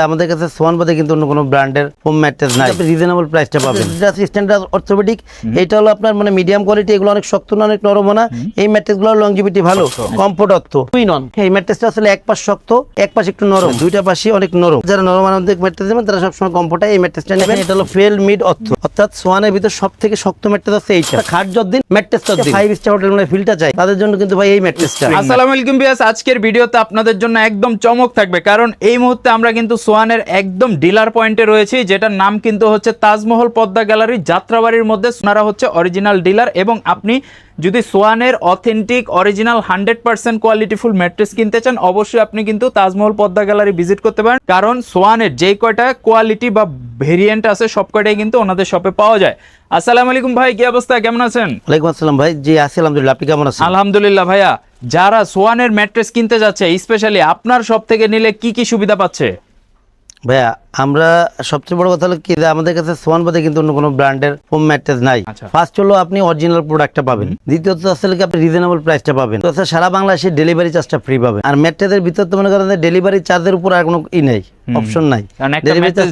আমাদের কাছে সোয়ান বাদে কিন্তু অন্য কোনো ব্র্যান্ডের ফোম ম্যাট্রেস নাই, আপনি রিজনেবল প্রাইসটা পাবেন। স্ট্যান্ডার্ড অর্থোপেডিক, এটা হলো আপনার মানে মিডিয়াম কোয়ালিটি, এগুলো অনেক শক্ত না অনেক নরম না। এই ম্যাট্রেসগুলোর লংজিভিটি ভালো, কমফোর্ট অর্থ টুইন অন। এই ম্যাট্রেসটা আসলে এক পাশ শক্ত এক পাশ একটু নরম, দুইটা পাশই অনেক নরম। যারা নরম আনন্দিক ম্যাট্রেস দেবেন তারা সবসময় কমফোর্ট এই ম্যাট্রেসটা নেবেন। এটা হলো ফেল মিড অর্থ, অর্থাৎ সোয়ানের ভিতর সব থেকে শক্ত ম্যাট্রেস আছে এইটা। খাট যতদিন ম্যাট্রেস ততদিন 5 স্টার হোটেল মানে ফিলটা চাই তাদের জন্য কিন্তু ভাই এই ম্যাট্রেসটা। আসসালামু আলাইকুম ভিউয়ার্স, আজকের ভিডিওতে আপনাদের জন্য একদম চমক থাকবে, কারণ এই মুহূর্তে আমরা কিন্তু সোয়ানের একদম ডিলার পয়েন্টে রয়েছি, যেটার নাম কিন্তু হচ্ছে তাজমহল পদ্মা গ্যালারি যাত্রাবাড়ির মধ্যে। সোনারা হচ্ছে অরিজিনাল ডিলার, এবং আপনি যদি সোয়ানের অথেন্টিক অরিজিনাল 100% কোয়ালিটিফুল ম্যাট্রেস কিনতে চান, অবশ্যই আপনি কিন্তু তাজমহল পদ্মা গ্যালারি ভিজিট করতে পারেন, কারণ সোয়ানের যেই কয়টা কোয়ালিটি বা ভেরিয়েন্ট আছে সব কয়টাই কিন্তু ওনাদের শপে পাওয়া যায়। আসসালামু আলাইকুম ভাই, কি অবস্থা, কেমন আছেন? ওয়ালাইকুম আসসালাম ভাই, জি আছি আলহামদুলিল্লাহ, আপনি কেমন আছেন? আলহামদুলিল্লাহ ভাইয়া। যারা সোয়ানের ম্যাট্রেস কিনতে যাচ্ছে, স্পেশালি আপনার শপ থেকে নিলে কি কি সুবিধা পাচ্ছে? ভাইয়া আমরা সবচেয়ে বড় কথা হলো কি, আমাদের কাছে সোয়ান বাদে কিন্তু অন্য কোনো ব্র্যান্ডের ফোম ম্যাট্রেস নাই। ফার্স্ট হলো আপনি অরিজিনাল প্রোডাক্টটা পাবেন, দ্বিতীয়ত আসলে কি আপনি রিজনেবল প্রাইসটা পাবেন, তো সারা বাংলাদেশে ডেলিভারি চার্জটা ফ্রি পাবেন। আর ম্যাট্রেসের ভিতর তো মনে করেন ডেলিভারি চার্জের উপর আর কোনো নেই, অপশন নাই। ডেলিভারি চার্জ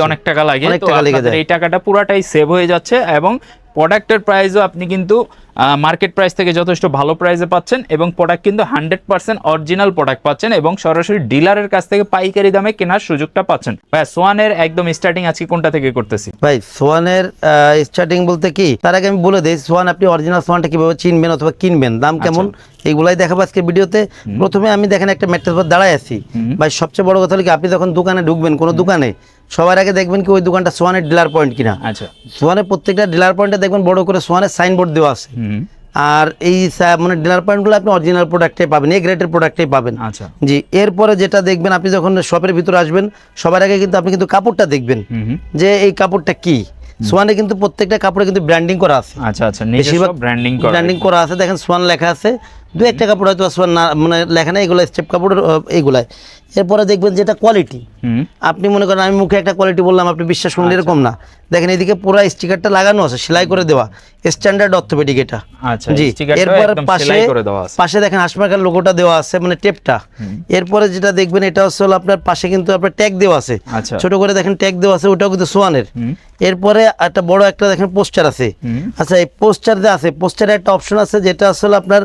অনেক টাকা লাগে, তো আপনাদের এই টাকাটা পুরাটাই সেভ হয়ে যাচ্ছে, এবং প্রোডাক্টের প্রাইসও আপনি কিন্তু মার্কেট প্রাইস থেকে যথেষ্ট ভালো প্রাইসে পাচ্ছেন, এবং প্রোডাক্ট কিন্তু 100% অরিজিনাল প্রোডাক্ট পাচ্ছেন, এবং সরাসরি ডিলারের কাছ থেকে পাইকারি দামে কেনার সুযোগটা পাচ্ছেন। ভাই সোয়ানের একদম স্টার্টিং আজকে কোনটা থেকে করতেছি? ভাই সোয়ানের স্টার্টিং বলতে কি, তার আগে আমি বলে দিই সোয়ান আপনি অরিজিনাল সোয়ানটা কিভাবে চিনবেন অথবা কিনবেন, দাম কেমন, এইগুলাই দেখাবো আজকের ভিডিওতে। প্রথমে আমি দেখেন একটা ম্যাট্রেস পর দাঁড়ায় আছি ভাই, সবচেয়ে বড় কথা হলো কি আপনি যখন দোকানে ঢুকবেন কোনো দোকানে, সবার আগে দেখবেন কি ওই দোকানটা সোয়ানের ডিলার পয়েন্ট কিনা। আচ্ছা, সোয়ানের প্রত্যেকটা ডিলার পয়েন্টে দেখবেন বড় করে সোয়ানের সাইনবোর্ড দেওয়া আছে, আর এই মানে ডিলার পয়েন্টগুলো আপনি অরিজিনাল প্রোডাক্টটাই পাবেন, এ গ্রেডের প্রোডাক্টটাই পাবেন। আচ্ছা জি, এরপরে যেটা দেখবেন আপনি যখন শপের ভিতরে আসবেন সবার আগে কিন্তু আপনি কিন্তু কাপড়টা দেখবেন যে এই কাপড়টা কি। সোয়ানে কিন্তু প্রত্যেকটা কাপড়ে কিন্তু ব্র্যান্ডিং করা আছে। আচ্ছা আচ্ছা, নিজস্ব ব্র্যান্ডিং করা আছে, দেখেন সোয়ান লেখা আছে, দু একটা কাপড় হয়তো সোয়ান না মানে লেখা নেই, এগুলো স্টেপ কাপড়ের এইগুলাই। এরপরে দেখবেন যেটা কোয়ালিটি, আপনি মনে করেন আমি মুখে একটা কোয়ালিটি বললাম আপনি বিশ্বাস করুন, এরকম না। দেখেন এদিকে পুরো স্টিকারটা লাগানো আছে, সেলাই করে দেওয়া, স্ট্যান্ডার্ড অর্থোপেডিক এটা। জি, এরপর পাশে দেখেন হাসমার্কার লোগোটা দেওয়া আছে, মানে টেপটা। এরপরে যেটা দেখবেন এটা হচ্ছে আপনার পাশে কিন্তু আপনার ট্যাগ দেওয়া আছে, ছোট করে দেখেন ট্যাগ দেওয়া আছে, ওটাও কিন্তু সোয়ানের। এরপরে একটা বড় একটা দেখেন পোস্টার আছে। আচ্ছা, এই পোস্টার যে আছে, পোস্টারে একটা অপশন আছে যেটা আসলে আপনার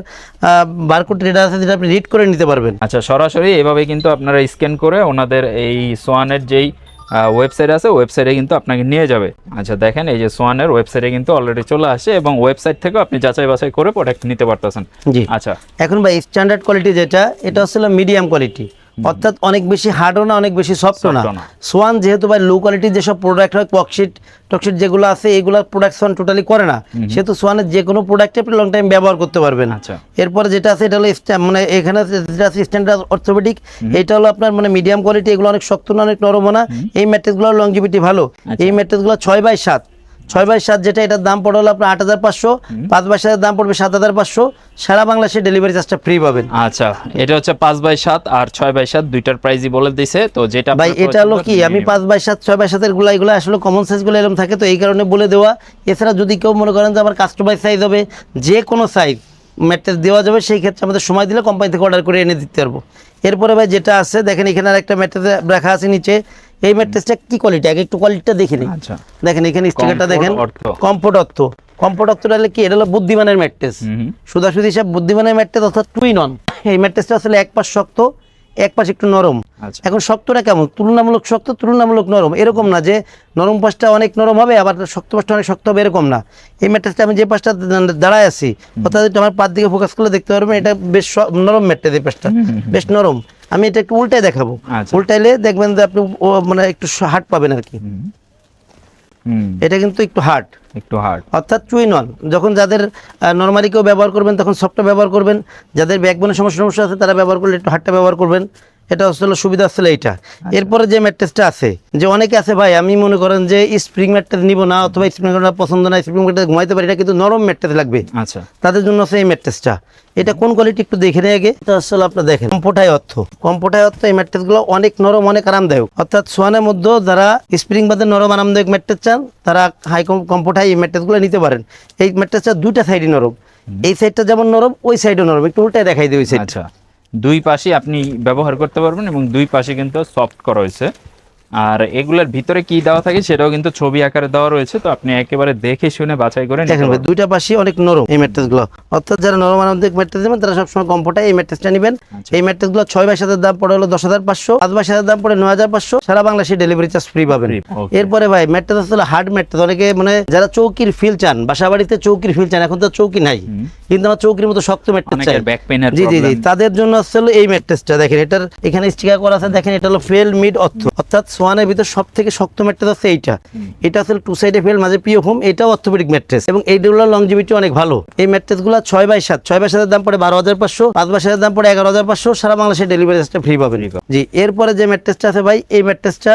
বারকোড রিডার আছে, যেটা আপনি রিড করে নিতে পারবেন। আচ্ছা, সরাসরি এভাবে কিন্তু আপনারা স্ক্যান করে ওনাদের এই সোয়ানের যেই ওয়েবসাইট আছে ওয়েবসাইটে কিন্তু আপনাকে নিয়ে যাবে। আচ্ছা দেখেন, এই যে সোয়ানের ওয়েবসাইটে কিন্তু অলরেডি চলে আসে, এবং ওয়েবসাইট থেকে আপনি যাচাই বাছাই করে প্রোডাক্ট নিতে পারতেছেন। জি আচ্ছা, এখন ভাই স্ট্যান্ডার্ড কোয়ালিটি যেটা, এটা আসলে মিডিয়াম কোয়ালিটি, অর্থাৎ অনেক বেশি হার্ডও না অনেক বেশি সফটও না। সোয়ান যেহেতু ভাই লো কোয়ালিটির যেসব প্রোডাক্ট হয়, ককশিট টকশিট যেগুলো আছে এগুলো প্রোডাক্ট সোয়ান টোটালি করে না, সেহেতু সোয়ানের যে কোনো প্রোডাক্টে আপনি লং টাইম ব্যবহার করতে পারবেন। এরপরে যেটা আছে এটা হলো মানে এখানে যেটা আছে স্ট্যান্ডার্ড অর্থোপেডিক, এটা হলো আপনার মানে মিডিয়াম কোয়ালিটি, এগুলো অনেক শক্ত না অনেক নরম না। এই ম্যাট্রেসগুলোর লংজিভিটি ভালো। এই ম্যাট্রেসগুলো 6x7 6x7 যেটা, এটার দাম পড়ে হলো আপনার 8,500, 5x7 দাম পড়বে 7,500, সারা বাংলাদেশে ডেলিভারি চার্জটা ফ্রি পাবেন। আচ্ছা, এটা হচ্ছে 5x7 আর 6x7 দুইটার প্রাইসই বলে দিয়েছে, তো যেটা ভাই এটা হলো কি আমি 5x7 6x7 এর এগুলো আসলে কমন সাইজ গুলো এরকম থাকে, তো এই কারণে বলে দেওয়া। এছাড়া যদি কেউ মনে করেন যে আমার কাস্টমাইজ সাইজ হবে, যে কোনো সাইজ ম্যাট্রেস দেওয়া যাবে, সেই ক্ষেত্রে আমাদের সময় দিলে কোম্পানি থেকে অর্ডার করে এনে দিতে পারবো। এরপরে ভাই যেটা আছে দেখেন এখানে আর একটা ম্যাট্রেস রাখা আছে নিচে, এই ম্যাট্রেসটা কি কোয়ালিটি, আগে একটু কোয়ালিটিটা দেখে নিই। দেখেন এখানে স্টিকারটা দেখেন, কমফোর্ট অর্থ। কমফোর্ট অর্থটা হলে কি, এটা হলো বুদ্ধিমানের ম্যাট্রেস, সুদাসুদি হিসাব বুদ্ধিমানের ম্যাট্রেস, অর্থাৎ টুইন অন। এই ম্যাট্রেসটা আসলে এক পাশ শক্ত এক পাশ একটু নরম। এখন শক্তটা কেমন, তুলনামূলক শক্ত তুলনামূলক নরম, এরকম না যে নরম পাশটা অনেক নরম হবে আবার শক্ত পাশটা অনেক শক্ত হবে, এরকম না। এই ম্যাট্রেসটা আমি যে পাশটা দাঁড়ায় আছি অর্থাৎ আমার পার দিকে ফোকাস করলে দেখতে পারবেন এটা বেশ নরম ম্যাট্রেস, এই পাশটা বেশ নরম। আমি এটা একটু উল্টায় দেখাবো, উল্টাইলে দেখবেন যে আপনি মানে একটু হার্ড পাবেন আর কি। এটা কিন্তু একটু হার্ড অর্থাৎ টুইন ওয়ান। যখন যাদের নরমালি কেউ ব্যবহার করবেন তখন সফটটা ব্যবহার করবেন, যাদের ব্যাকবোনের সমস্যা আছে তারা ব্যবহার করলে একটু হার্ডটা ব্যবহার করবেন। এটা আসলে সুবিধা আসলে এইটা। এরপরে যে ম্যাট্রেসটা আছে, যে অনেকে আছে ভাই আমি মনে করেন যে স্প্রিং ম্যাট্রেস নিব না, অথবা স্প্রিং ম্যাট্রেস পছন্দ না, স্প্রিং ম্যাট্রেস ঘুমাইতে পারি, এটা কিন্তু নরম ম্যাট্রেস লাগবে। আচ্ছা, তাদের জন্য আছে এই ম্যাট্রেসটা। এটা কোন কোয়ালিটি একটু দেখে নেই আগে। এটা আসলে আপনারা দেখেন কমফোর্টাই অর্থ, এই ম্যাট্রেসগুলো অনেক নরম অনেক আরামদায়ক, অর্থাৎ সোয়ানের মধ্যে যারা স্প্রিং বাদে নরম আরামদায়ক ম্যাট্রেস চান তারা হাই কমফোর্টাই এই ম্যাট্রেসগুলো নিতে পারেন। এই ম্যাট্রেসটা দুইটা সাইডই নরম, এই সাইডটা যেমন নরম ওই সাইডও নরম, একটু উল্টায় দেখাই দিই ওই সাইড। দুই পাশে আপনি ব্যবহার করতে পারবেন এবং দুই পাশে কিন্তু সফট করা হয়েছে। আর এগুলোর ভিতরে কি দেওয়া থাকে সেটাও কিন্তু ছবি আকারে দেওয়া রয়েছে, তো আপনি একেবারে দেখে শুনে বাছাই করে নিতে দেখেন ভাই পারবেন। দুইটা পাশে অনেক নরম এই ম্যাট্রেস গুলো, অর্থাৎ যারা নরম আরামদায়ক ম্যাট্রেস নেবেন তারা সবসময় কমফোর্টে এই ম্যাট্রেসটা নেবেন। এই ম্যাট্রেস গুলো 6x7 দাম পড়ে হলো 10,500, 5x7 দাম পড়ে 9,500, সারা বাংলাদেশে ডেলিভারি চার্জ ফ্রি পাবেন। Okay. এরপরে ভাই ম্যাট্রেস আসলে হার্ড ম্যাট্রেস, অনেকে মানে যারা চৌকির ফিল চান, বাসা বাড়িতে চৌকির ফিল চান, এখন তো চৌকি নাই কিন্তু আমার চৌকির মতো শক্ত ম্যাট্রেস চাই, অনেকের ব্যাক পেইনের জি জি জি, প্রবলেম। তাদের জন্য আসলে এই ম্যাট্রেসটা দেখেন, এটার এখানে স্টিকার করা আছে, দেখেন এটা হলো ফেল মিড অর্থাৎ সোয়ানের ভিতর সব থেকে শক্ত ম্যাট্রেস আছে এইটা। এটা আসলে টু সাইডে ফেল, মাঝে পিও ফোম, এটাও অর্থোপেডিক ম্যাট্রেস এবং এইগুলোর লংজিভিটি অনেক ভালো। এই ম্যাট্রেসগুলো 6x7, 6x7 দাম পড়ে 12,500, 5x7 দাম পড়ে 11,500, সারা বাংলাদেশে ডেলিভারি চার্জটা ফ্রি পাবেন। জি, এরপরে যে ম্যাট্রেসটা আছে ভাই, এই ম্যাট্রেসটা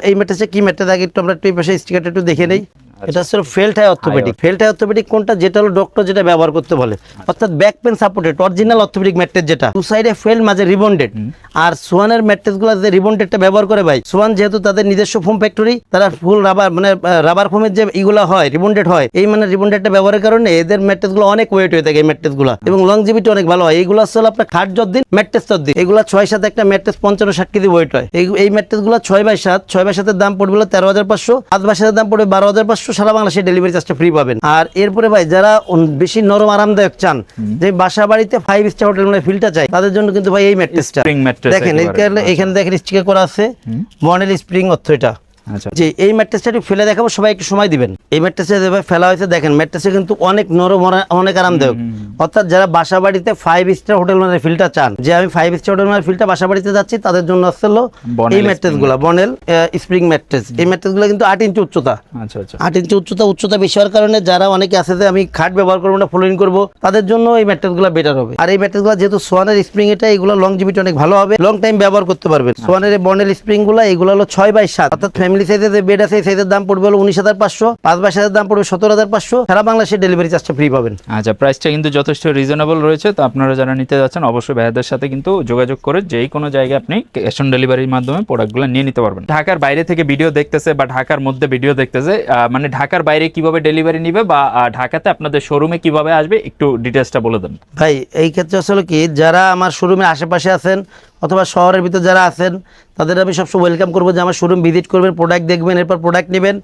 এই ম্যাট্রেসটা কি ম্যাট্রেস আগে একটু আমরা একটু এই পাশে স্টিকারটা একটু দেখে নেই। এটা হচ্ছে ফেল্টাই অর্থোপেডিক। ফেল্টাই অর্থোপেডিক কোনটা, যেটা হলো ডক্টর যেটা ব্যবহার করতে বলে, অর্থাৎ back pain supported original orthopaedic mattress, যেটা টু সাইডে ফেল, মাঝে রিবন্ডেড। আর সোয়ানের ম্যাট্রেসগুলো যে রিবন্ডেডটা ব্যবহার করে ভাই, সোয়ান যেহেতু তাদের নিজস্ব ফোম ফ্যাক্টরি, তারা ফুল রাবার মানে রাবার ফোমের যে ইগুলা হয় রিবন্ডেড হয়, এই মানে রিবন্ডেডটা ব্যবহারের কারণে এদের ম্যাট্রেসগুলো অনেক ওয়েট হয়ে থাকে এই ম্যাট্রেসগুলো, এবং লংজিভিটি অনেক ভালো হয়। এইগুলো আসলে আপনার খাট যতদিন ম্যাট্রেস ততদিন। এগুলো 6-7 একটা ম্যাট্রেস 55-60 কেজি ওয়েট হয়। এই ম্যাট্রেসগুলো 6x7, 6x7 দাম পড়বে 13,500, 5x7 দাম পড়বে 12,500, সারা বাংলাদেশে ডেলিভারি চার্জটা ফ্রি পাবেন। আর এরপরে ভাই যারা বেশি নরম আরামদায়ক চান, যে বাসা বাড়িতে 5 স্টার হোটেল মানে ফিলটা চাই, তাদের জন্য কিন্তু ভাই এই ম্যাট্রেসটা স্প্রিং ম্যাট্রেস দেখেন, এখানে দেখেন স্টিকার করা আছে মডেল স্প্রিং অর্থ এটা। আচ্ছা, জি, এই ম্যাট্রেসটা একটু ফেলে দেখাবো, সবাই একটু সময় দিবেন। এই ম্যাট্রেসটা যেভাবে ফেলা হয়েছে দেখেন, ম্যাট্রেসে কিন্তু অনেক নরম, অনেক আরামদায়ক। অর্থাৎ যারা বাসা বাড়িতে 5 স্টার হোটেল মানে ফিলটা চান, যে আমি 5 স্টার হোটেল মানে ফিলটা বাসা বাড়িতে যাচ্ছি, তাদের জন্য আসলে এই ম্যাট্রেসগুলো বনেল স্প্রিং ম্যাট্রেস। এই ম্যাট্রেসগুলো কিন্তু 8 ইঞ্চি উচ্চতা। আচ্ছা আচ্ছা, 8 ইঞ্চি উচ্চতা বেশি হওয়ার কারণে যারা অনেকে আছে যে আমি খাট ব্যবহার করবো না, ফ্লোরিং করবো, তাদের জন্য এই ম্যাট্রেসগুলো বেটার হবে। আর এই ম্যাট্রেসগুলো যেহেতু সোয়ানের স্প্রিং, এটা এগুলো লংজিভিটি অনেক ভালো হবে, লং টাইম ব্যবহার করতে পারবেন। সোয়ানের এই বনেল স্প্রিং গুলো, এগুলো হলো 6x7, অর্থাৎ ফ্যামিলি সাইজের যে বেড আছে এই সাইজের দাম পড়বে হলো 19,500, 5x7 দাম পড়বে 17,500, সারা বাংলাদেশে ডেলিভারি চার্জটা ফ্রি পাবেন। আচ্ছা, প্রাইসটা কিন্তু যথেষ্ট রিজনেবল রয়েছে। তো আপনারা যারা নিতে যাচ্ছেন অবশ্যই ভাইয়াদের সাথে কিন্তু যোগাযোগ করে যেই কোনো জায়গায় আপনি ক্যাশ অন ডেলিভারির মাধ্যমে প্রোডাক্টগুলো নিয়ে নিতে পারবেন। ঢাকার বাইরে থেকে ভিডিও দেখতেছে বা ঢাকার মধ্যে ভিডিও দেখতেছে, মানে ঢাকার বাইরে কিভাবে ডেলিভারি নিবে বা ঢাকাতে আপনাদের শোরুমে কিভাবে আসবে, একটু ডিটেইলসটা বলে দেন ভাই। এই ক্ষেত্রে আসলে কি, যারা আমার শোরুমের আশেপাশে আছেন অথবা শহরের ভিতর যারা আছেন, তাদের আমি সবসময় ওয়েলকাম করবো যে আমার শোরুম ভিজিট করবেন, প্রোডাক্ট দেখবেন, এরপর প্রোডাক্ট নেবেন।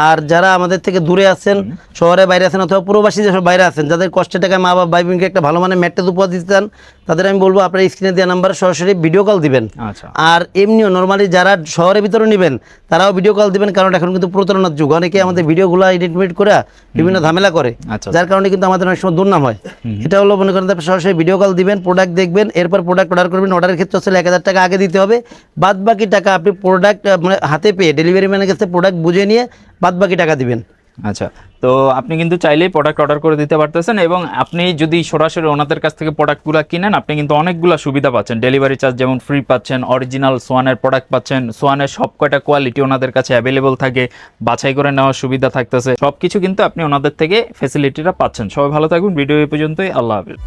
আর যারা আমাদের থেকে দূরে আছেন, শহরের বাইরে আছেন অথবা প্রবাসী যেসব বাইরে আছেন, যাদের কষ্টের টাকায় মা বাবা ভাই বোনকে একটা ভালো মানের ম্যাট্রেস উপহার দিতে চান, তাদের আমি বলবো আপনারা স্ক্রিনে দেওয়া নাম্বারে সরাসরি ভিডিও কল দিবেন। আচ্ছা, আর এমনিও নর্মালি যারা শহরের ভিতরে নেবেন তারাও ভিডিও কল দিবেন, কারণ এখন কিন্তু প্রতারণার যুগ, অনেকে আমাদের ভিডিওগুলো এডিট করে বিভিন্ন ঝামেলা করে, আচ্ছা, যার কারণে কিন্তু আমাদের অনেক সময় দুর্নাম হয়। এটা হলো মনে করেন আপনি সরাসরি ভিডিও কল দিবেন, প্রোডাক্ট দেখবেন, এরপর প্রোডাক্ট অর্ডার করবেন। অর্ডারের ক্ষেত্রে আসলে 1,000 টাকা আগে দিতে হবে, বাদ বাকি টাকা আপনি প্রোডাক্ট মানে হাতে পেয়ে ডেলিভারি ম্যানের কাছে প্রোডাক্ট বুঝে নিয়ে বাদ বাকি টাকা দিবেন। আচ্ছা, তো আপনি কিন্তু চাইলেই প্রোডাক্ট অর্ডার করে দিতে পারতেছেন, এবং আপনি যদি সরাসরি ওনাদের কাছ থেকে প্রোডাক্টগুলো কিনেন, আপনি কিন্তু অনেকগুলো সুবিধা পাচ্ছেন। ডেলিভারি চার্জ যেমন ফ্রি পাচ্ছেন, অরিজিনাল সোয়ানের প্রোডাক্ট পাচ্ছেন, সোয়ানের সব কয়টা কোয়ালিটি ওনাদের কাছে অ্যাভেলেবল থাকে, বাছাই করে নেওয়ার সুবিধা থাকতেছে, সব কিছু কিন্তু আপনি ওনাদের থেকে ফ্যাসিলিটিটা পাচ্ছেন। সবাই ভালো থাকবেন, ভিডিও এই পর্যন্তই, আল্লাহ হাফেজ।